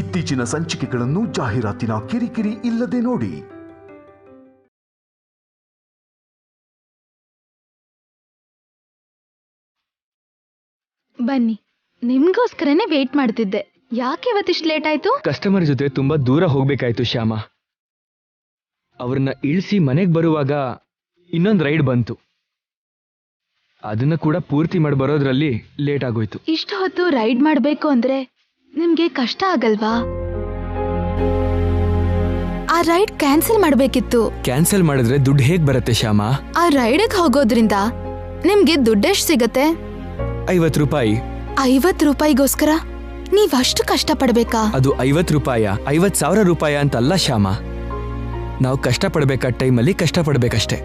ಇತ್ತೀಚಿನ ಸಂಚಿಕೆಗಳನ್ನು ಜಾಹೀರಾತಿನ ಕಿರಿಕಿರಿ ಇಲ್ಲದೆ ನೋಡಿ. ಬನ್ನಿ, ನಿಮ್ಗೋಸ್ಕರನೇ ವೇಟ್ ಮಾಡ್ತಿದ್ದೆ. ಯಾಕೆ ಇವತ್ತಿಷ್ಟು ಲೇಟ್ ಆಯ್ತು? ಕಸ್ಟಮರ್ ಜೊತೆ ತುಂಬಾ ದೂರ ಹೋಗ್ಬೇಕಾಯ್ತು ಶ್ಯಾಮ. ಅವ್ರನ್ನ ಇಳಿಸಿ ಮನೆಗೆ ಬರುವಾಗ ಇನ್ನೊಂದು ರೈಡ್ ಬಂತು. ಅದನ್ನ ಕೂಡ ಪೂರ್ತಿ ಮಾಡಿ ಬರೋದ್ರಲ್ಲಿ ಲೇಟ್ ಆಗೋಯ್ತು. ಇಷ್ಟು ಹೊತ್ತು ರೈಡ್ ಮಾಡ್ಬೇಕು ಅಂದ್ರೆ ನಿಮ್ಗೆ ಕಷ್ಟ ಆಗಲ್ವಾ? ಆ ರೈಡ್ ಕ್ಯಾನ್ಸಲ್ ಮಾಡ್ಬೇಕಿತ್ತು. ಕ್ಯಾನ್ಸಲ್ ಮಾಡಿದ್ರೆ ದುಡ್ಡು ಹೇಗ್ ಬರುತ್ತೆ ಶ್ಯಾಮ? ಆ ರೈಡ್ಗೆ ಹೋಗೋದ್ರಿಂದ ನಿಮ್ಗೆ ದುಡ್ಡೆಷ್ಟು ಸಿಗತ್ತೆ? 50 ರೂಪಾಯಿ. 50 ರೂಪಾಯಿಗೋಸ್ಕರ ನೀವಷ್ಟು ಕಷ್ಟ ಪಡ್ಬೇಕಾ? ಅದು 50 ರೂಪಾಯ 50,000 ರೂಪಾಯಿ ಅಂತಲ್ಲ ಶ್ಯಾಮ. ನಾವು ಕಷ್ಟ ಪಡ್ಬೇಕಾದ ಟೈಮಲ್ಲಿ ಕಷ್ಟ ಪಡ್ಬೇಕಷ್ಟೆ.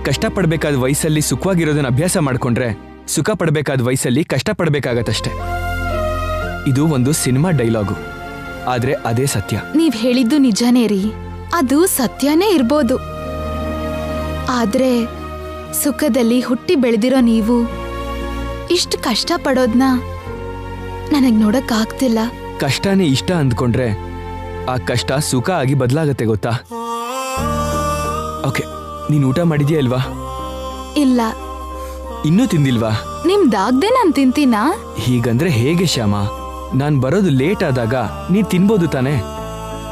ಕಷ್ಟ ಪಡ್ಬೇಕಾದ ವಯಸ್ಸಲ್ಲಿ ಸುಖವಾಗಿರೋದನ್ನ ಅಭ್ಯಾಸ ಮಾಡ್ಕೊಂಡ್ರೆ ಸುಖ ಪಡ್ಬೇಕಾದ ವಯಸ್ಸಲ್ಲಿ ಕಷ್ಟ ಪಡ್ಬೇಕಾಗತ್ತಷ್ಟೆ. ಇದು ಒಂದು ಸಿನಿಮಾ ಡೈಲಾಗು, ಆದ್ರೆ ಅದೇ ಸತ್ಯ. ನೀವ್ ಹೇಳಿದ್ದು ನಿಜಾನೇ ರೀ, ಅದು ಸತ್ಯನೇ ಇರ್ಬೋದು. ಆದ್ರೆ ಸುಖದಲ್ಲಿ ಹುಟ್ಟಿ ಬೆಳೆದಿರೋ ನೀವು ಇಷ್ಟು ಕಷ್ಟ ಪಡೋದ್ನ ನನಗ್ ನೋಡಕ್ ಆಗ್ತಿಲ್ಲ. ಕಷ್ಟನೇ ಇಷ್ಟ ಅಂದ್ಕೊಂಡ್ರೆ ಆ ಕಷ್ಟ ಸುಖ ಆಗಿ ಬದಲಾಗತ್ತೆ, ಗೊತ್ತಾ? ಓಕೆ, ನೀನ್ ಊಟ ಮಾಡಿದ್ಯಾ ಇಲ್ವಾ? ಇಲ್ಲ. ಇನ್ನೂ ತಿಂದಿಲ್ವಾ? ನಿಮ್ದಾಗ್ದೆ ನಾನ್ ತಿಂತೀನಾ? ಹೀಗಂದ್ರೆ ಹೇಗೆ ಶ್ಯಾಮ? ನಾನ್ ಬರೋದು ಲೇಟ್ ಆದಾಗ ನೀನ್ ತಿನ್ಬೋದು ತಾನೆ?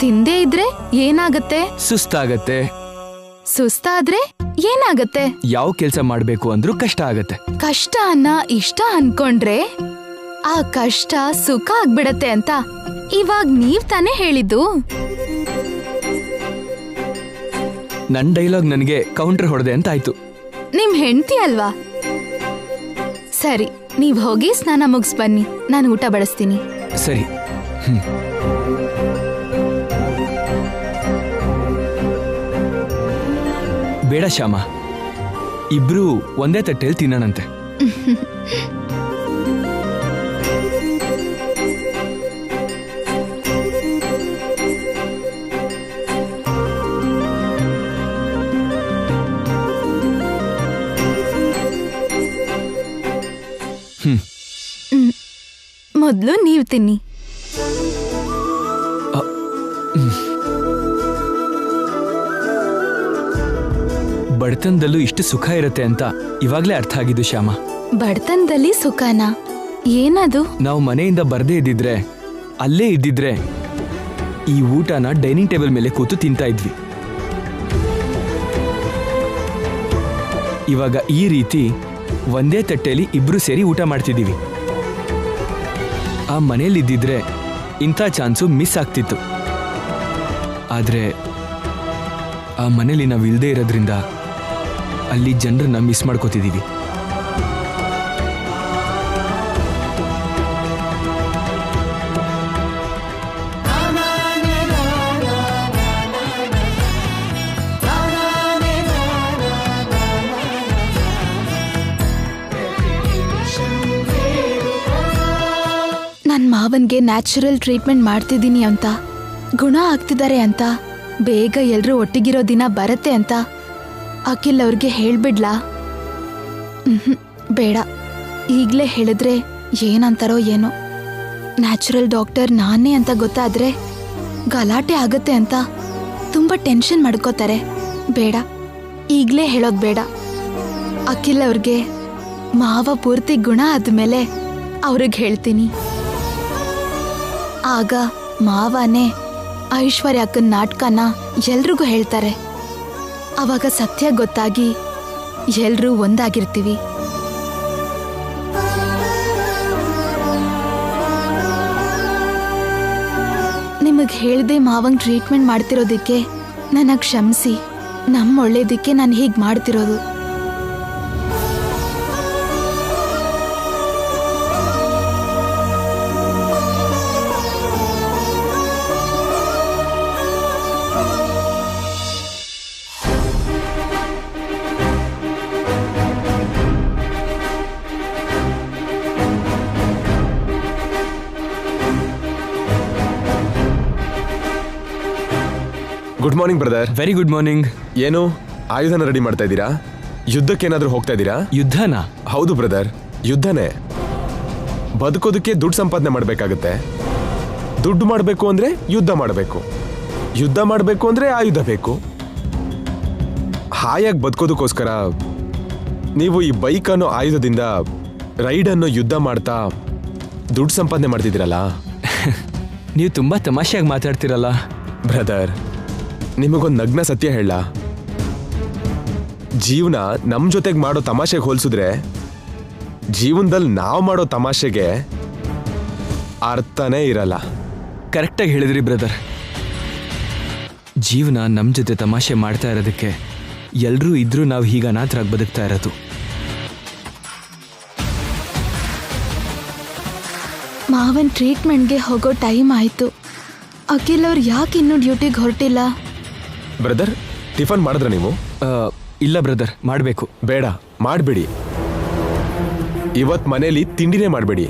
ತಿಂದೇ ಇದ್ರೆ ಏನಾಗತ್ತೆ? ಸುಸ್ತಾಗತ್ತೆ. ಸುಸ್ತಾದ್ರೆ ಏನಾಗತ್ತೆ? ಯಾವ ಕೆಲ್ಸ ಮಾಡ್ಬೇಕು ಅಂದ್ರೂ ಕಷ್ಟ ಆಗತ್ತೆ. ಕಷ್ಟ ಅನ್ನ ಇಷ್ಟ ಅನ್ಕೊಂಡ್ರೆ ಆ ಕಷ್ಟ ಸುಖ ಆಗ್ಬಿಡತ್ತೆ ಅಂತ ಇವಾಗ ನೀವ್ ತಾನೇ ಹೇಳಿದ್ದು. ನನ್ ಡೈಲಾಗ್ ನನಗೆ ಕೌಂಟರ್ ಹೊಡೆದೆ ಅಂತ ಆಯ್ತು. ನಿಮ್ ಹೆಂಡ್ತಿ ಅಲ್ವಾ? ಸರಿ, ನೀವ್ ಹೋಗಿ ಸ್ನಾನ ಮುಗಿಸ್ ಬನ್ನಿ, ನಾನು ಊಟ ಬಡಿಸ್ತೀನಿ. ಸರಿ. ಬೇಡ ಶ್ಯಾಮ, ಇಬ್ರು ಒಂದೇ ತಟ್ಟೆಯಲ್ಲಿ ತಿನ್ನೋಣಂತೆ. ಮೊದ್ಲು ನೀವ್ ತಿನ್ನಿ. ಬಡತನದಲ್ಲೂ ಇಷ್ಟು ಸುಖ ಇರುತ್ತೆ ಅಂತ ಇವಾಗ್ಲೇ ಅರ್ಥ ಆಗಿದ್ದು ಶ್ಯಾಮ. ಬಡತನದಲ್ಲಿ ಸುಖನಾ? ಏನದು? ನಾವು ಮನೆಯಿಂದ ಬರ್ದೇ ಇದ್ದಿದ್ರೆ, ಅಲ್ಲೇ ಇದ್ದಿದ್ರೆ ಈ ಊಟನ ಡೈನಿಂಗ್ ಟೇಬಲ್ ಮೇಲೆ ಕೂತು ತಿಂತಾ ಇದ್ವಿ. ಇವಾಗ ಈ ರೀತಿ ಒಂದೇ ತಟ್ಟೆಯಲ್ಲಿ ಇಬ್ರು ಸೇರಿ ಊಟ ಮಾಡ್ತಿದ್ದೀವಿ. ಆ ಮನೇಲಿದ್ದಿದ್ರೆ ಇಂಥ ಚಾನ್ಸು ಮಿಸ್ ಆಗ್ತಿತ್ತು. ಆದ್ರೆ ಆ ಮನೇಲಿ ನಾವು ಇಲ್ಲದೆ ಇರೋದ್ರಿಂದ ಅಲ್ಲಿ ಜನರನ್ನ ಮಿಸ್ ಮಾಡ್ಕೋತಿದ್ದೀವಿ. ನನ್ ಮಾವನ್ಗೆ ನ್ಯಾಚುರಲ್ ಟ್ರೀಟ್ಮೆಂಟ್ ಮಾಡ್ತಿದ್ದೀನಿ ಅಂತ, ಗುಣ ಆಗ್ತಿದ್ದಾರೆ ಅಂತ, ಬೇಗ ಎಲ್ರೂ ಒಟ್ಟಿಗಿರೋ ದಿನ ಬರತ್ತೆ ಅಂತ ಅಖಿಲ್ ಅವ್ರಿಗೆ ಹೇಳ್ಬಿಡ್ಲಾ? ಬೇಡ, ಈಗ್ಲೇ ಹೇಳಿದ್ರೆ ಏನಂತಾರೋ ಏನೋ. ನ್ಯಾಚುರಲ್ ಡಾಕ್ಟರ್ ನಾನೇ ಅಂತ ಗೊತ್ತಾದ್ರೆ ಗಲಾಟೆ ಆಗತ್ತೆ ಅಂತ ತುಂಬಾ ಟೆನ್ಷನ್ ಮಾಡ್ಕೋತಾರೆ. ಬೇಡ, ಈಗ್ಲೇ ಹೇಳೋದ್ ಬೇಡ. ಅಖಿಲ್ ಅವ್ರಿಗೆ ಮಾವ ಪೂರ್ತಿ ಗುಣ ಆದ್ಮೇಲೆ ಅವ್ರಿಗೆ ಹೇಳ್ತೀನಿ. ಆಗ ಮಾವನೇ ಐಶ್ವರ್ಯ ಅಕ್ಕನ ನಾಟಕನ ಎಲ್ರಿಗೂ ಹೇಳ್ತಾರೆ. ಅವಾಗ ಸತ್ಯ ಗೊತ್ತಾಗಿ ಎಲ್ರೂ ಒಂದಾಗಿರ್ತೀವಿ. ನಿಮಗ್ ಹೇಳ್ದೆ ಮಾವಂಗ್ ಟ್ರೀಟ್ಮೆಂಟ್ ಮಾಡ್ತಿರೋದಕ್ಕೆ ನನಗ್ ಕ್ಷಮಿಸಿ. ನಮ್ಮ ಒಳ್ಳೇದಕ್ಕೆ ನಾನು ಹೀಗ್ ಮಾಡ್ತಿರೋದು. Good morning brother. Very good morning. ಏನು ಆಯುಧನ ರೆಡಿ ಮಾಡ್ತಾ ಇದ್ದೀರಾ? ಯುದ್ಧಕ್ಕೇನಾದ್ರೂ ಹೋಗ್ತಾ ಇದ್ದೀರಾ? ಯುದ್ಧನಾ? ಹೌದು ಬ್ರದರ್, ಯುದ್ಧನೇ. ಬದುಕೋದಕ್ಕೆ ದುಡ್ಡು ಸಂಪಾದನೆ ಮಾಡಬೇಕಾಗತ್ತೆ. ದುಡ್ಡು ಮಾಡಬೇಕು ಅಂದ್ರೆ ಯುದ್ಧ ಮಾಡಬೇಕು, ಯುದ್ಧ ಮಾಡಬೇಕು ಅಂದ್ರೆ ಆಯುಧ ಬೇಕು. ಹಾಯಾಗಿ ಬದುಕೋದಕ್ಕೋಸ್ಕರ ನೀವು ಈ ಬೈಕ್ ಅನ್ನೋ ಆಯುಧದಿಂದ ರೈಡ್ ಅನ್ನೋ ಯುದ್ಧ ಮಾಡ್ತಾ ದುಡ್ಡು ಸಂಪಾದನೆ ಮಾಡ್ತಿದ್ದೀರಲ್ಲ. ನೀವು ತುಂಬಾ ತಮಾಷೆಯಾಗಿ ಮಾತಾಡ್ತಿರಲ್ಲ. ಬ್ರದರ್, ನಿಮಗೊಂದು ನಗ್ನ ಸತ್ಯ ಹೇಳ, ಜೀವನ ನಮ್ಮ ಜೊತೆಗೆ ಮಾಡೋ ತಮಾಷೆಗೆ ಹೋಲಿಸಿದ್ರೆ ಜೀವನದಲ್ಲಿ ನಾವು ಮಾಡೋ ತಮಾಷೆಗೆ ಅರ್ಥನೇ ಇರಲ್ಲ. ಕರೆಕ್ಟಾಗಿ ಹೇಳಿದ್ರಿ ಬ್ರದರ್. ಜೀವನ ನಮ್ಮ ಜೊತೆ ತಮಾಷೆ ಮಾಡ್ತಾ ಇರೋದಕ್ಕೆ ಎಲ್ಲರೂ ಇದ್ರೂ ನಾವು ಹೀಗೆ ಅನಾಥರಾಗಿ ಬದುಕ್ತಾ ಇರೋದು. ಮಾವನ್ ಟ್ರೀಟ್ಮೆಂಟ್ಗೆ ಹೋಗೋ ಟೈಮ್ ಆಯಿತು. ಅಖಿಲ್ ಅವ್ರು ಯಾಕೆ ಇನ್ನೂ ಡ್ಯೂಟಿಗೆ ಹೊರಟಿಲ್ಲ? ಬ್ರದರ್, ಟಿಫನ್ ಮಾಡಿದ್ರ ನೀವು? ಇಲ್ಲ ಬ್ರದರ್, ಮಾಡಬೇಕು. ಬೇಡ, ಮಾಡಬೇಡಿ. ಇವತ್ತು ಮನೇಲಿ ತಿಂಡಿನೇ ಮಾಡಬೇಡಿ.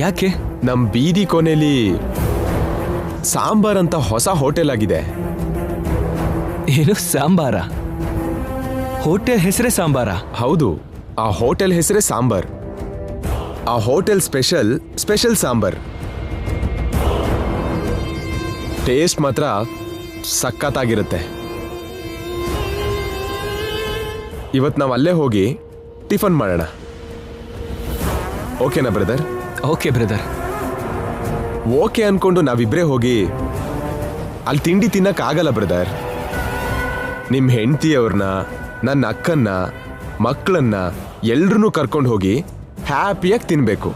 ಯಾಕೆ? ನಮ್ಮ ಬೀದಿ ಕೊನೆಯಲ್ಲಿ ಸಾಂಬಾರ್ ಅಂತ ಹೊಸ ಹೋಟೆಲ್ ಆಗಿದೆ. ಏನು ಸಾಂಬಾರ? ಹೋಟೆಲ್ ಹೆಸರೇ ಸಾಂಬಾರ? ಹೌದು, ಆ ಹೋಟೆಲ್ ಹೆಸರೇ ಸಾಂಬಾರ್. ಆ ಹೋಟೆಲ್ ಸ್ಪೆಷಲ್ ಸಾಂಬಾರ್. ಟೇಸ್ಟ್ ಮಾತ್ರ ಸಖತ್ತಾಗಿರುತ್ತೆ. ಇವತ್ತು ನಾವು ಅಲ್ಲೇ ಹೋಗಿ ಟಿಫನ್ ಮಾಡೋಣ. ಓಕೆನಾ ಬ್ರದರ್? Okay brother. ಓಕೆ ಅನ್ಕೊಂಡು ನಾವಿಬ್ರೇ ಹೋಗಿ ಅಲ್ಲಿ ತಿಂಡಿ ತಿನ್ನಕ್ ಆಗಲ್ಲ ಬ್ರದರ್. ನಿಮ್ಮ ಹೆಂಡತಿಯವ್ರನ್ನ, ನನ್ನ ಅಕ್ಕನ್ನ, ಮಕ್ಕಳನ್ನ ಎಲ್ರನ್ನೂ ಕರ್ಕೊಂಡು ಹೋಗಿ ಹ್ಯಾಪಿಯಾಗಿ ತಿನ್ಬೇಕು.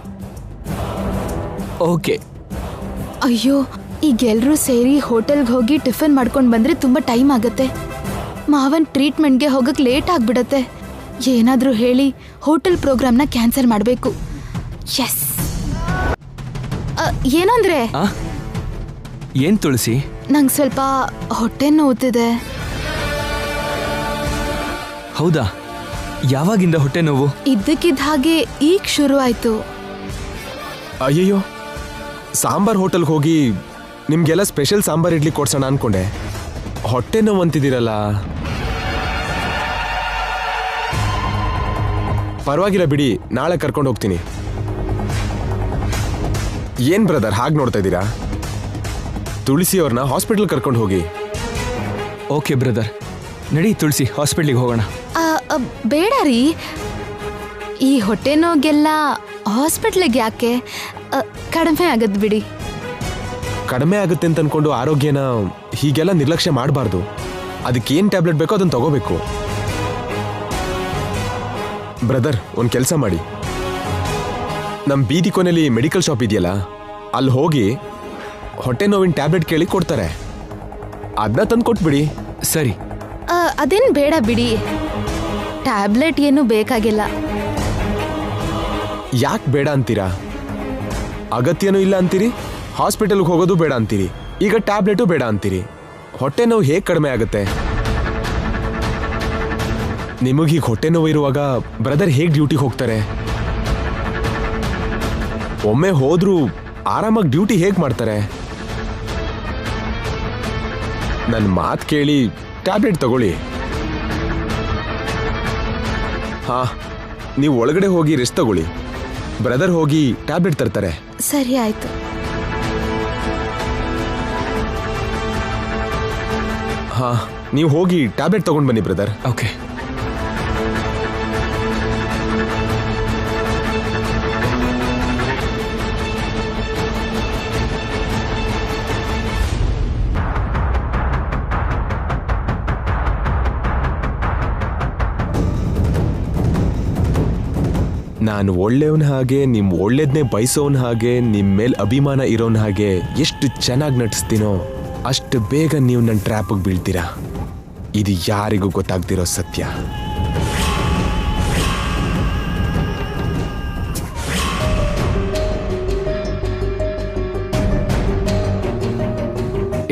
ಓಕೆ. ಅಯ್ಯೋ, ಈಗೆಲ್ಲರೂ ಸೇರಿ ಹೋಟೆಲ್ಗೆ ಹೋಗಿ ಟಿಫನ್ ಮಾಡ್ಕೊಂಡು ಬಂದರೆ ತುಂಬ ಟೈಮ್ ಆಗುತ್ತೆ. ಮಾವನ್ ಟ್ರೀಟ್ಮೆಂಟ್ಗೆ ಹೋಗಕ್ಕೆ ಲೇಟ್ ಆಗಿಬಿಡತ್ತೆ. ಏನಾದರೂ ಹೇಳಿ ಹೋಟೆಲ್ ಪ್ರೋಗ್ರಾಮ್ನ ಕ್ಯಾನ್ಸಲ್ ಮಾಡಬೇಕು. ಎಸ್. ಏನಂದ್ರೆ ಏನ್ ತುಳಸಿ? ನಂಗೆ ಸ್ವಲ್ಪ ಹೊಟ್ಟೆ ನೋವುತ್ತಿದೆ. ಹೌದಾ? ಯಾವಾಗಿಂದ ಹೊಟ್ಟೆ ನೋವು? ಇದ್ದಕ್ಕಿದ್ದ ಹಾಗೆ ಈಗ ಶುರು ಆಯ್ತು. ಅಯ್ಯಯ್ಯೋ, ಸಾಂಬಾರ್ ಹೋಟೆಲ್ಗೆ ಹೋಗಿ ನಿಮ್ಗೆಲ್ಲ ಸ್ಪೆಷಲ್ ಸಾಂಬಾರ್ ಇಡ್ಲಿ ಕೊಡ್ಸೋಣ ಅನ್ಕೊಂಡೆ. ಹೊಟ್ಟೆ ನೋವು ಅಂತಿದ್ದೀರಲ್ಲ. ಪರವಾಗಿಲ್ಲ ಬಿಡಿ, ನಾಳೆ ಕರ್ಕೊಂಡು ಹೋಗ್ತೀನಿ. ಏನ್ ಬ್ರದರ್ ಹಾಗೆ ನೋಡ್ತಾ ಇದ್ದೀರಾ? ತುಳಸಿ ಅವ್ರನ್ನ ಹಾಸ್ಪಿಟಲ್ ಕರ್ಕೊಂಡು ಹೋಗಿ. ಓಕೆ ಬ್ರದರ್, ನಡಿ ತುಳಸಿ, ಹಾಸ್ಪಿಟ್ಲಿಗೆ ಹೋಗೋಣ. ಬೇಡ ರೀ, ಈ ಹೊಟ್ಟೆ ನೋಗೆಲ್ಲ ಹಾಸ್ಪಿಟ್ಲಿಗೆ ಯಾಕೆ? ಕಡಿಮೆ ಆಗದ್ ಬಿಡಿ. ಕಡಿಮೆ ಆಗುತ್ತೆ ಅಂತ ಅನ್ಕೊಂಡು ಆರೋಗ್ಯನ ಹೀಗೆಲ್ಲ ನಿರ್ಲಕ್ಷ್ಯ ಮಾಡಬಾರ್ದು. ಅದಕ್ಕೇನು ಟ್ಯಾಬ್ಲೆಟ್ ಬೇಕೋ ಅದನ್ನು ತಗೋಬೇಕು. ಬ್ರದರ್, ಒಂದು ಕೆಲಸ ಮಾಡಿ, ನಮ್ಮ ಬೀದಿ ಕೊನೆಯಲ್ಲಿ ಮೆಡಿಕಲ್ ಶಾಪ್ ಇದೆಯಲ್ಲ, ಅಲ್ಲಿ ಹೋಗಿ ಹೊಟ್ಟೆ ನೋವಿನ ಟ್ಯಾಬ್ಲೆಟ್ ಕೇಳಿ ಕೊಡ್ತಾರೆ. ಅದನ್ನ ತಂದು ಕೊಟ್ಬಿಡಿ. ಸರಿ. ಅದೇನು ಬೇಡ ಬಿಡಿ, ಟ್ಯಾಬ್ಲೆಟ್ ಏನು ಬೇಕಾಗಿಲ್ಲ. ಯಾಕೆ ಬೇಡ ಅಂತೀರಾ? ಅಗತ್ಯನೂ ಇಲ್ಲ ಅಂತೀರಿ, ಹಾಸ್ಪಿಟಲ್ಗೆ ಹೋಗೋದು ಬೇಡ ಅಂತೀರಿ, ಈಗ ಟ್ಯಾಬ್ಲೆಟು ಬೇಡ ಅಂತೀರಿ. ಹೊಟ್ಟೆ ನೋವು ಹೇಗೆ ಕಡಿಮೆ ಆಗುತ್ತೆ? ನಿಮಗೀಗ ಹೊಟ್ಟೆ ನೋವು ಇರುವಾಗ ಬ್ರದರ್ ಹೇಗೆ ಡ್ಯೂಟಿಗೆ ಹೋಗ್ತಾರೆ? ಒಮ್ಮೆ ಹೋದ್ರೂ ಆರಾಮಾಗಿ ಡ್ಯೂಟಿ ಹೇಗೆ ಮಾಡ್ತಾರೆ? ನನ್ನ ಮಾತು ಕೇಳಿ ಟ್ಯಾಬ್ಲೆಟ್ ತಗೊಳ್ಳಿ. ಹಾ, ನೀವು ಒಳಗಡೆ ಹೋಗಿ ರೆಸ್ಟ್ ತಗೊಳ್ಳಿ. ಬ್ರದರ್ ಹೋಗಿ ಟ್ಯಾಬ್ಲೆಟ್ ತರ್ತಾರೆ. ಸರಿ ಆಯ್ತು. ಹಾ, ನೀವು ಹೋಗಿ ಟ್ಯಾಬ್ಲೆಟ್ ತಗೊಂಡು ಬನ್ನಿ ಬ್ರದರ್. ಓಕೆ. ನಾನು ಒಳ್ಳೆಯವನ ಹಾಗೆ, ನಿಮ್ಮ ಒಳ್ಳೇದನ್ನೇ ಬಯಸೋನ್ ಹಾಗೆ, ನಿಮ್ಮ ಮೇಲೆ ಅಭಿಮಾನ ಇರೋನ್ ಹಾಗೆ ಎಷ್ಟು ಚೆನ್ನಾಗಿ ನಟಿಸ್ತೀನೋ ಅಷ್ಟು ಬೇಗ ನೀವು ನನ್ನ ಟ್ರ್ಯಾಪಿಗೆ ಬೀಳ್ತೀರಾ. ಇದು ಯಾರಿಗೂ ಗೊತ್ತಾಗ್ದಿರೋ ಸತ್ಯ.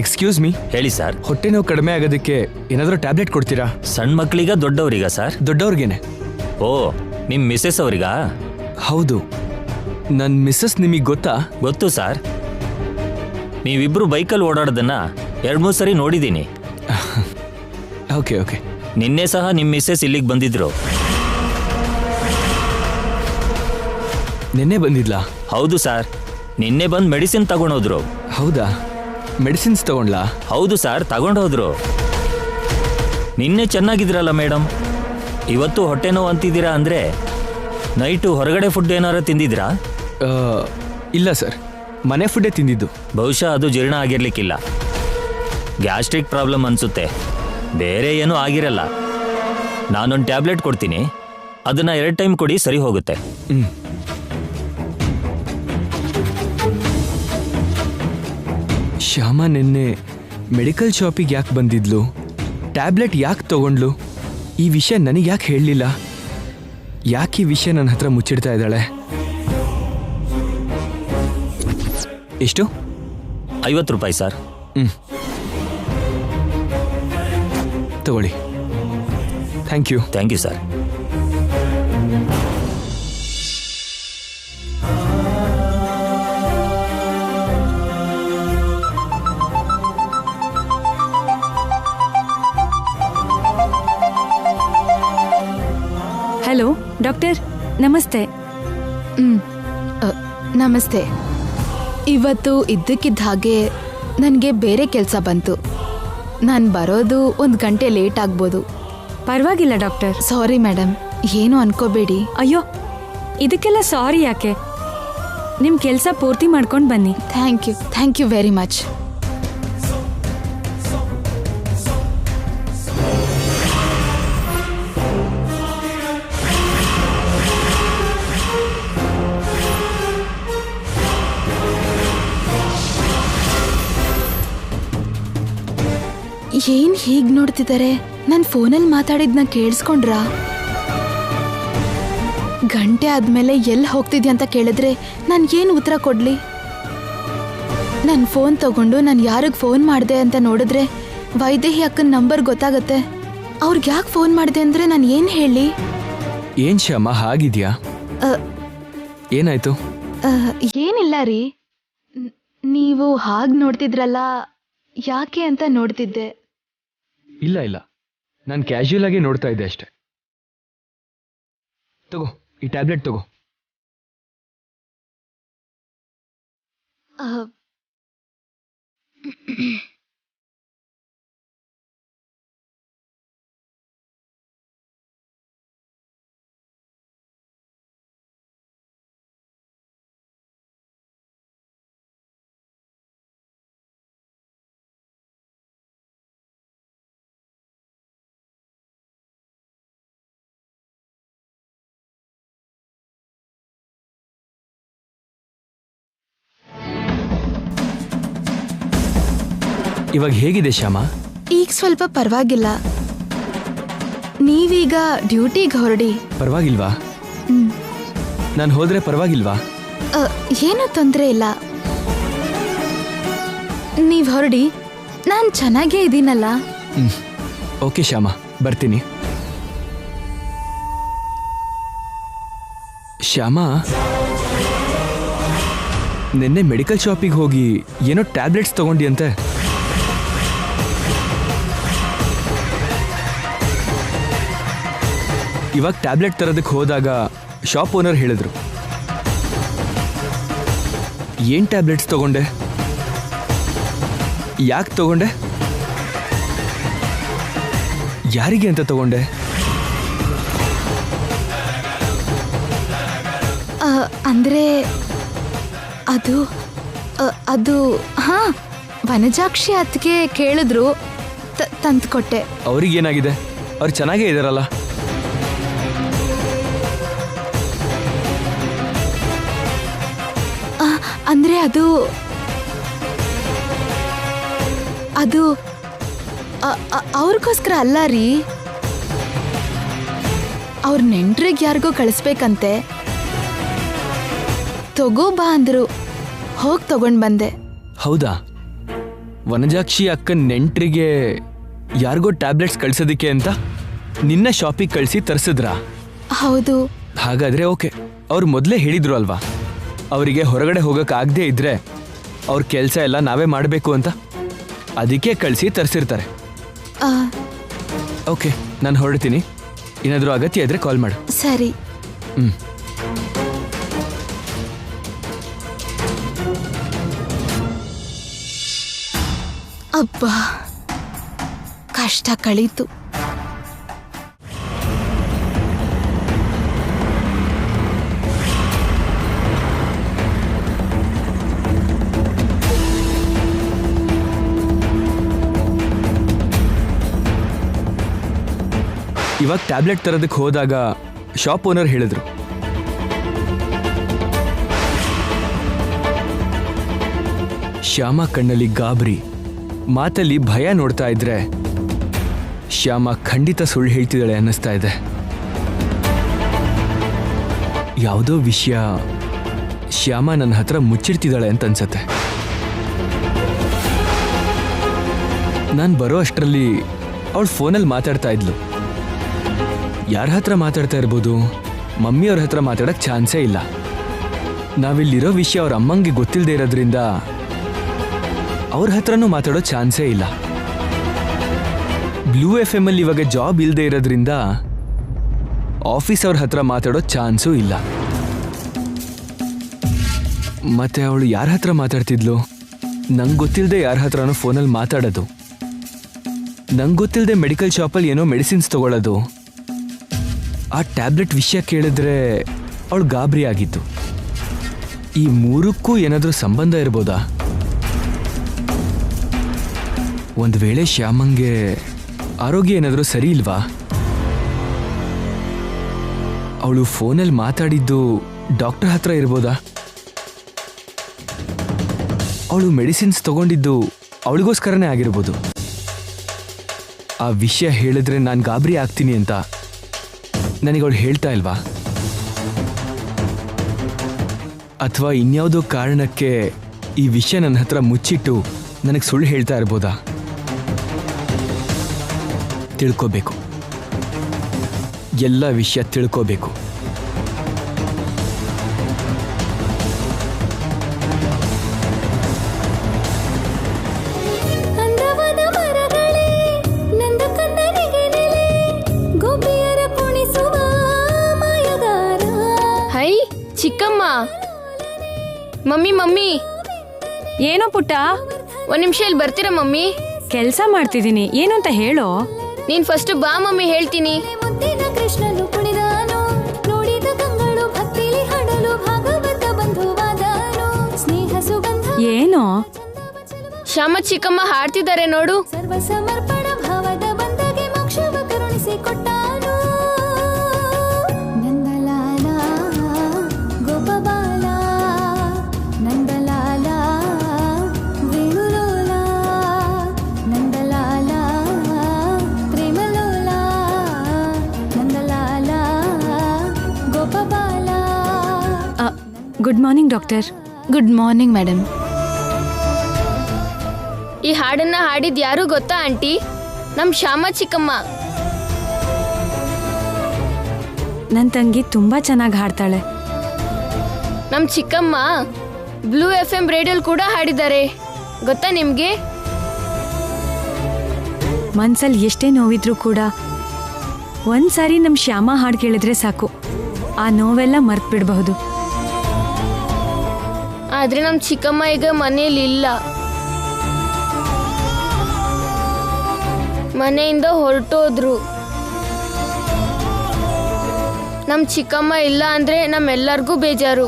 Excuse me. ಹೇಳಿ ಸರ್. ಹೊಟ್ಟೆ ನೋವು ಕಡಿಮೆ ಆಗೋದಕ್ಕೆ ಏನಾದರೂ ಟ್ಯಾಬ್ಲೆಟ್ ಕೊಡ್ತೀರಾ? ಸಣ್ಣ ಮಕ್ಕಳಿಗ ದೊಡ್ಡವರಿಗ ಸರ್? ದೊಡ್ಡವ್ರಿಗೇನೆ. ಓ, ನಿಮ್ಮ ಮಿಸ್ಸಸ್ ಅವರಿಗಾ? ಹೌದು. ನನ್ನ ಮಿಸ್ಸಸ್ ನಿಮಗೆ ಗೊತ್ತಾ? ಗೊತ್ತು ಸರ್. ನೀವಿಬ್ರು ಬೈಕಲ್ಲಿ ಓಡಾಡೋದನ್ನ 2-3 ಸರಿ ನೋಡಿದ್ದೀನಿ. Okay okay. ನಿನ್ನೆ ಸಹ ನಿಮ್ಮ ಮಿಸ್ಸಸ್ ಇಲ್ಲಿಗೆ ಬಂದಿದ್ರು. ನಿನ್ನೆ ಬಂದಿದ್ಲಾ? ಹೌದು ಸರ್. ನಿನ್ನೆ ಬಂದು ಮೆಡಿಸಿನ್ ತಗೊಂಡೋದ್ರು. ಹೌದಾ? ಮೆಡಿಸಿನ್ಸ್ ತಗೊಂಡ್ಲಾ? ಹೌದು ಸರ್, ತಗೊಂಡೋದ್ರು. ನಿನ್ನೆ ಚೆನ್ನಾಗಿದ್ರಲ್ಲ ಮೇಡಮ್, ಇವತ್ತು ಹೊಟ್ಟೆ ನೋವು ಅಂತಿದ್ದೀರಾ ಅಂದರೆ ನೈಟು ಹೊರಗಡೆ ಫುಡ್ ಏನಾರು ತಿಂದಿದ್ರಾ? ಇಲ್ಲ ಸರ್, ಮನೆ ಫುಡ್ಡೇ ತಿಂದಿದ್ದು. ಬಹುಶಃ ಅದು ಜೀರ್ಣ ಆಗಿರ್ಲಿಕ್ಕಿಲ್ಲ, ಗ್ಯಾಸ್ಟ್ರಿಕ್ ಪ್ರಾಬ್ಲಮ್ ಅನಿಸುತ್ತೆ, ಬೇರೆ ಏನೂ ಆಗಿರಲ್ಲ. ನಾನೊಂದು ಟ್ಯಾಬ್ಲೆಟ್ ಕೊಡ್ತೀನಿ, ಅದನ್ನು 2 ಟೈಮ್ ಕೊಡಿ, ಸರಿ ಹೋಗುತ್ತೆ. ಶ್ಯಾಮ ನಿನ್ನೆ ಮೆಡಿಕಲ್ ಶಾಪಿಗೆ ಯಾಕೆ ಬಂದಿದ್ಲು? ಟ್ಯಾಬ್ಲೆಟ್ ಯಾಕೆ ತಗೊಂಡ್ಲು? ಈ ವಿಷಯ ನನಗೆ ಯಾಕೆ ಹೇಳಲಿಲ್ಲ? ಯಾಕೆ ಈ ವಿಷಯ ನನ್ನ ಹತ್ರ ಮುಚ್ಚಿಡ್ತಾ ಇದ್ದಾಳೆ? ಎಷ್ಟು? 50 ರೂಪಾಯಿ ಸರ್. ತಗೊಳ್ಳಿ. Thank you. Thank you sir. Hello doctor, ನಮಸ್ತೆ. ನಮಸ್ತೆ. ಇವತ್ತು ಇದ್ದಕ್ಕಿದ್ದ ಹಾಗೆ ನನಗೆ ಬೇರೆ ಕೆಲಸ ಬಂತು. ನಾನು ಬರೋದು 1 ಗಂಟೆ ಲೇಟ್ ಆಗ್ಬೋದು. ಪರವಾಗಿಲ್ಲ ಡಾಕ್ಟರ್. ಸಾರಿ ಮೇಡಮ್, ಏನು ಅನ್ಕೋಬೇಡಿ. ಅಯ್ಯೋ, ಇದಕ್ಕೆಲ್ಲ ಸಾರಿ ಯಾಕೆ? ನಿಮ್ಮ ಕೆಲಸ ಪೂರ್ತಿ ಮಾಡ್ಕೊಂಡು ಬನ್ನಿ. Thank you very much. ಏನ್ ಹೀಗ್ ನೋಡ್ತಿದ್ದಾರೆ? ನನ್ನ ಫೋನಲ್ಲಿ ಮಾತಾಡಿದ್ನ ಕೇಳಿಸ್ಕೊಂಡ್ರಾ? ಗಂಟೆ ಆದ್ಮೇಲೆ ಎಲ್ಲಿ ಹೋಗ್ತಿದ್ಯಾ ಅಂತ ಕೇಳಿದ್ರೆ ನಾನು ಏನು ಉತ್ತರ ಕೊಡ್ಲಿ? ನನ್ನ ಫೋನ್ ತಗೊಂಡು ನಾನು ಯಾರಿಗೆ ಫೋನ್ ಮಾಡಿದೆ ಅಂತ ನೋಡಿದ್ರೆ ವೈದೇಹಿ ಅಕ್ಕನ ನಂಬರ್ ಗೊತ್ತಾಗತ್ತೆ. ಅವ್ರಿಗೆ ಯಾಕೆ ಫೋನ್ ಮಾಡಿದೆ ಅಂದ್ರೆ ನಾನು ಏನು ಹೇಳಿ? ಏನ್ ಶ್ಯಾಮ ಹಾಗಿದ್ಯಾ? ಏನಾಯ್ತು? ಏನಿಲ್ಲ ರೀ, ನೀವು ಹಾಗೆ ನೋಡ್ತಿದ್ರಲ್ಲ, ಯಾಕೆ ಅಂತ ನೋಡ್ತಿದ್ದೆ. ಇಲ್ಲ, ನಾನು ಕ್ಯಾಶುಯಲ್ ಆಗಿ ನೋಡ್ತಾ ಇದ್ದೆ ಅಷ್ಟೆ. ತಗೋ, ಈ ಟ್ಯಾಬ್ಲೆಟ್ ತಗೋ. ಇವಾಗ ಹೇಗಿದೆ ಶ್ಯಾಮ? ಈಗ ಸ್ವಲ್ಪ ಪರವಾಗಿಲ್ಲ. ನೀವೀಗ ಡ್ಯೂಟಿಗೆ ಹೊರಡಿ. ಪರವಾಗಿಲ್ವಾ? ನಾನು ಹೋದ್ರೆ ಪರವಾಗಿಲ್ವಾ? ಏನೂ ತೊಂದರೆ ಇಲ್ಲ, ನೀವು ಹೊರಡಿ. ನಾನು ಚೆನ್ನಾಗೇ ಇದ್ದೀನಲ್ಲ. ಓಕೆ ಶ್ಯಾಮ, ಬರ್ತೀನಿ. ಶ್ಯಾಮ, ನಿನ್ನೆ ಮೆಡಿಕಲ್ ಶಾಪಿಗೆ ಹೋಗಿ ಏನೋ ಟ್ಯಾಬ್ಲೆಟ್ಸ್ ತಗೊಂಡಿಯಂತೆ. ಇವಾಗ ಟ್ಯಾಬ್ಲೆಟ್ ತರೋದಕ್ಕೆ ಹೋದಾಗ ಶಾಪ್ ಓನರ್ ಹೇಳಿದ್ರು. ಏನ್ ಟ್ಯಾಬ್ಲೆಟ್ಸ್ ತಗೊಂಡೆ? ಯಾಕೆ ತಗೊಂಡೆ? ಯಾರಿಗೆ ಅಂತ ತಗೊಂಡೆ? ಅಂದ್ರೆ ಅದು ಹಾ, ವನಜಾಕ್ಷಿ ಅತ್ತಿಗೆ ಕೇಳಿದ್ರು, ತಂದ್ಕೊಟ್ಟೆ. ಅವ್ರಿಗೇನಾಗಿದೆ? ಅವ್ರು ಚೆನ್ನಾಗೇ ಇದಾರಲ್ಲ. ಅಂದ್ರೆ ಅದು ಅವ್ರಿಗೋಸ್ಕರ ಅಲ್ಲ ರೀ, ಅವ್ರ ನೆಂಟ್ರಿಗೆ ಯಾರಿಗೋ ಕಳಿಸ್ಬೇಕಂತೆ. ತಗೋ ಬಾ ಅಂದ್ರು, ಹೋಗಿ ತಗೊಂಡ್ ಬಂದೆ. ಹೌದಾ? ವನಜಾಕ್ಷಿ ಅಕ್ಕನ ನೆಂಟ್ರಿಗೆ ಯಾರಿಗೋ ಟ್ಯಾಬ್ಲೆಟ್ಸ್ ಕಳ್ಸೋದಿಕ್ಕೆ ಅಂತ ನಿನ್ನ ಶಾಪಿಗೆ ಕಳಿಸಿ ತರಿಸಿದ್ರಾ? ಹೌದು. ಹಾಗಾದ್ರೆ ಓಕೆ. ಅವ್ರು ಮೊದಲೇ ಹೇಳಿದ್ರು ಅಲ್ವಾ, ಅವರಿಗೆ ಹೊರಗಡೆ ಹೋಗೋಕ್ಕಾಗದೇ ಇದ್ರೆ ಅವ್ರ ಕೆಲಸ ಎಲ್ಲ ನಾವೇ ಮಾಡಬೇಕು ಅಂತ. ಅದಕ್ಕೆ ಕಳಿಸಿ ತರಿಸಿರ್ತಾರೆ. ಓಕೆ, ನಾನು ಹೊರಡ್ತೀನಿ. ಏನಾದರೂ ಅಗತ್ಯ ಇದ್ರೆ ಕಾಲ್ ಮಾಡು. ಸರಿ. ಅಬ್ಬಾ, ಕಷ್ಟ ಕಳೀತು. ಇವಾಗ ಟ್ಯಾಬ್ಲೆಟ್ ತರೋದಕ್ಕೆ ಹೋದಾಗ ಶಾಪ್ ಓನರ್ ಹೇಳಿದ್ರು, ಶ್ಯಾಮ ಕಣ್ಣಲ್ಲಿ ಗಾಬರಿ, ಮಾತಲ್ಲಿ ಭಯ ನೋಡ್ತಾ ಇದ್ರೆ ಶ್ಯಾಮ ಖಂಡಿತ ಸುಳ್ಳು ಹೇಳ್ತಿದ್ದಾಳೆ ಅನ್ನಿಸ್ತಾ ಇದೆ. ಯಾವುದೋ ವಿಷಯ ಶ್ಯಾಮ ನನ್ನ ಹತ್ರ ಮುಚ್ಚಿಡ್ತಿದ್ದಾಳೆ ಅಂತ ಅನ್ಸತ್ತೆ. ನಾನು ಬರೋ ಅಷ್ಟರಲ್ಲಿ ಅವಳು ಫೋನಲ್ಲಿ ಮಾತಾಡ್ತಾ ಇದ್ಲು. ಯಾರ ಹತ್ರ ಮಾತಾಡ್ತಾ ಇರ್ಬೋದು? ಮಮ್ಮಿಯವ್ರ ಹತ್ರ ಮಾತಾಡೋಕ್ಕೆ ಚಾನ್ಸೇ ಇಲ್ಲ. ನಾವಿಲ್ಲಿರೋ ವಿಷಯ ಅವ್ರ ಅಮ್ಮಂಗೆ ಗೊತ್ತಿಲ್ಲದೆ ಇರೋದ್ರಿಂದ ಅವ್ರ ಹತ್ರನೂ ಮಾತಾಡೋ ಚಾನ್ಸೇ ಇಲ್ಲ. ಬ್ಲೂ FM ಅಲ್ಲಿ ಇವಾಗ ಜಾಬ್ ಇಲ್ಲದೆ ಇರೋದ್ರಿಂದ ಆಫೀಸ್ ಅವ್ರ ಹತ್ರ ಮಾತಾಡೋ ಚಾನ್ಸೂ ಇಲ್ಲ. ಮತ್ತೆ ಅವಳು ಯಾರ ಹತ್ರ ಮಾತಾಡ್ತಿದ್ಲು? ನಂಗೆ ಗೊತ್ತಿಲ್ಲದೆ ಯಾರ ಹತ್ರನೂ ಫೋನಲ್ಲಿ ಮಾತಾಡೋದು, ನಂಗೆ ಗೊತ್ತಿಲ್ಲದೆ ಮೆಡಿಕಲ್ ಶಾಪಲ್ಲಿ ಏನೋ ಮೆಡಿಸಿನ್ಸ್ ತಗೊಳ್ಳೋದು. ಆ ಟ್ಯಾಬ್ಲೆಟ್ ವಿಷಯ ಕೇಳಿದ್ರೆ ಅವಳು ಗಾಬರಿ ಆಗಿತ್ತು. ಈ ಮೂರಕ್ಕೂ ಏನಾದರೂ ಸಂಬಂಧ ಇರ್ಬೋದಾ? ಒಂದು ವೇಳೆ ಶ್ಯಾಮಂಗೆ ಆರೋಗ್ಯ ಏನಾದರೂ ಸರಿ ಇಲ್ವಾ? ಅವಳು ಫೋನಲ್ಲಿ ಮಾತಾಡಿದ್ದು ಡಾಕ್ಟರ್ ಹತ್ರ ಇರ್ಬೋದಾ? ಅವಳು ಮೆಡಿಸಿನ್ಸ್ ತಗೊಂಡಿದ್ದು ಅವಳಿಗೋಸ್ಕರನೇ ಆಗಿರ್ಬೋದು. ಆ ವಿಷಯ ಹೇಳಿದ್ರೆ ನಾನು ಗಾಬರಿ ಆಗ್ತೀನಿ ಅಂತ ನನಗೆ ಅವಳು ಹೇಳ್ತಾ ಇಲ್ವಾ? ಅಥವಾ ಇನ್ಯಾವುದೋ ಕಾರಣಕ್ಕೆ ಈ ವಿಷಯ ನನ್ನ ಹತ್ರ ಮುಚ್ಚಿಟ್ಟು ನನಗೆ ಸುಳ್ಳು ಹೇಳ್ತಾ ಇರ್ಬೋದಾ? ತಿಳ್ಕೋಬೇಕು, ಎಲ್ಲ ವಿಷಯ ತಿಳ್ಕೋಬೇಕು. ಹೈ ಚಿಕ್ಕಮ್ಮ, ಮಮ್ಮಿ ಮಮ್ಮಿ. ಏನೋ ಪುಟ್ಟ, ಒಂದ್ ನಿಮಿಷ ಇಲ್ಲಿ ಬರ್ತೀರಾ ಮಮ್ಮಿ? ಕೆಲ್ಸ ಮಾಡ್ತಿದ್ದೀನಿ, ಏನು ಅಂತ ಹೇಳೋ. ನೀನ್ ಫಸ್ಟ್ ಬಾ ಮಮ್ಮಿ, ಹೇಳ್ತೀನಿ. ಕೃಷ್ಣನು ಕುಣಿದಾನು, ನೋಡಿದ ಕಂಗಳು ಭಕ್ತಿಲಿ ಹಡಲು, ಭಾಗವತ ಬಂಧುವಾದನು, ಸ್ನೇಹ ಸುಗಂಧ. ಏನೋ ಶ್ಯಾಮ ಚಿಕ್ಕಮ್ಮ ಹಾಡ್ತಿದ್ದಾರೆ ನೋಡು. ಸರ್ವ ಸಮರ್ಪಣ ಭಾವದ ಬಂದಗೆ ಮೋಕ್ಷವ ಕರುಣಿಸಿ ಕೊಟ್ಟಾನು. ನಂದಲಾಲ ಗೋಪಬಾಲ, ನಂದಲಾಲ ವೇಣುಲೋಲ, ನಂದಲಾಲ ಪ್ರೇಮಲೋಲ, ನಂದಲಾಲ ಗೋಪಬಾಲ. Good morning doctor. Good morning madam. ಈ ಹಾಡನ್ನ ಹಾಡಿದ್ ಯಾರು ಗೊತ್ತಾ ಆಂಟಿ? ನಮ್ ಶ್ಯಾಮ ಚಿಕ್ಕಮ್ಮ. ನನ್ನ ತಂಗಿ ತುಂಬಾ ಚೆನ್ನಾಗಿ ಹಾಡ್ತಾಳೆ. ನಮ್ ಚಿಕ್ಕಮ್ಮ ಬ್ಲೂ FM ರೇಡಿಯೋಲ್ ಕೂಡ ಹಾಡಿದ್ದಾರೆ, ಗೊತ್ತಾ ನಿಮ್ಗೆ? ಮನ್ಸಲ್ಲಿ ಎಷ್ಟೇ ನೋವಿದ್ರೂ ಕೂಡ ಒಂದ್ಸಾರಿ ನಮ್ಮ ಶ್ಯಾಮ ಹಾಡು ಕೇಳಿದ್ರೆ ಸಾಕು, ಆ ನೋವೆಲ್ಲ ಮರ್ತ್ ಬಿಡಬಹುದು. ಆದ್ರೆ ನಮ್ ಚಿಕ್ಕಮ್ಮ ಈಗ ಮನೇಲಿ ಇಲ್ಲ, ಮನೆಯಿಂದ ಹೊರಟೋದ್ರು. ನಮ್ ಚಿಕ್ಕಮ್ಮ ಇಲ್ಲ ಅಂದ್ರೆ ನಮ್ಮೆಲ್ಲರಿಗೂ ಬೇಜಾರು.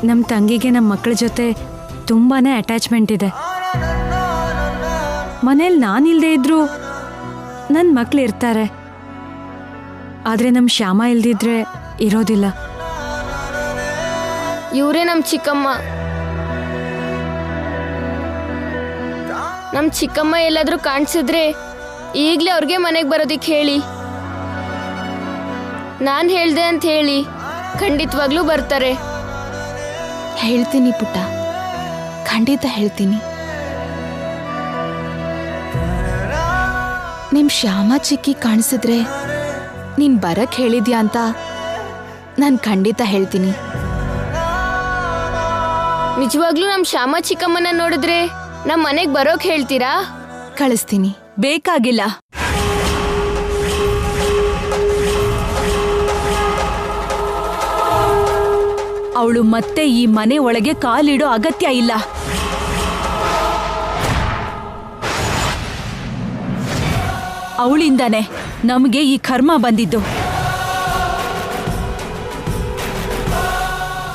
ನಮ್ಮ ತಂಗಿಗೆ ನಮ್ಮ ಮಕ್ಕಳ ಜೊತೆ ತುಂಬಾನೇ ಅಟ್ಯಾಚ್ಮೆಂಟ್ ಇದೆ. ಮನೇಲಿ ನಾನಿಲ್ದೇ ಇದ್ರು ನನ್ನ ಮಕ್ಳು ಇರ್ತಾರೆ, ಆದ್ರೆ ನಮ್ಮ ಶ್ಯಾಮ ಇಲ್ದಿದ್ರೆ ಇರೋದಿಲ್ಲ. ಇವರೇ ನಮ್ ಚಿಕ್ಕಮ್ಮ. ನಮ್ ಚಿಕ್ಕಮ್ಮ ಎಲ್ಲಾದ್ರೂ ಕಾಣಿಸಿದ್ರೆ ಈಗ್ಲೇ ಅವ್ರಿಗೆ ಮನೆಗೆ ಬರೋದಿಕ್ ಹೇಳಿ. ನಾನ್ ಹೇಳ್ದೆ ಅಂತ ಹೇಳಿ, ಖಂಡಿತವಾಗ್ಲೂ ಬರ್ತಾರೆ. ಹೇಳ್ತೀನಿ ಪುಟ್ಟ, ಖಂಡಿತ ಹೇಳ್ತೀನಿ. ನಿಮ್ ಶ್ಯಾಮ ಚಿಕ್ಕಿ ಕಾಣಿಸಿದ್ರೆ ನೀನ್ ಬರಕ್ ಹೇಳಿದ್ಯಾ ಅಂತ ನಾನು ಖಂಡಿತ ಹೇಳ್ತೀನಿ. ನಿಜವಾಗ್ಲೂ ನಮ್ ಶ್ಯಾಮ ಚಿಕ್ಕಮ್ಮನ ನೋಡಿದ್ರೆ ನಮ್ ಮನೆಗ್ ಬರೋಕ್ ಹೇಳ್ತೀರಾ? ಕಳಿಸ್ತೀನಿ. ಬೇಕಾಗಿಲ್ಲ. ಅವಳು ಮತ್ತೆ ಈ ಮನೆ ಒಳಗೆ ಕಾಲಿಡೋ ಅಗತ್ಯ ಇಲ್ಲ. ಅವಳಿಂದಾನೆ ನಮಗೆ ಈ ಕರ್ಮ ಬಂದಿದ್ದು.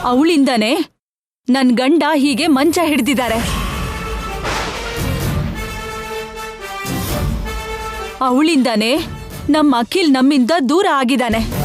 ಅವಳಿಂದಾನೆ ನನ್ ಗಂಡ ಹೀಗೆ ಮಂಚ ಹಿಡ್ದಿದ್ದಾರೆ. ಅವಳಿಂದಾನೆ ನಮ್ಮ ಅಖಿಲ್ ನಮ್ಮಿಂದ ದೂರ ಆಗಿದ್ದಾನೆ.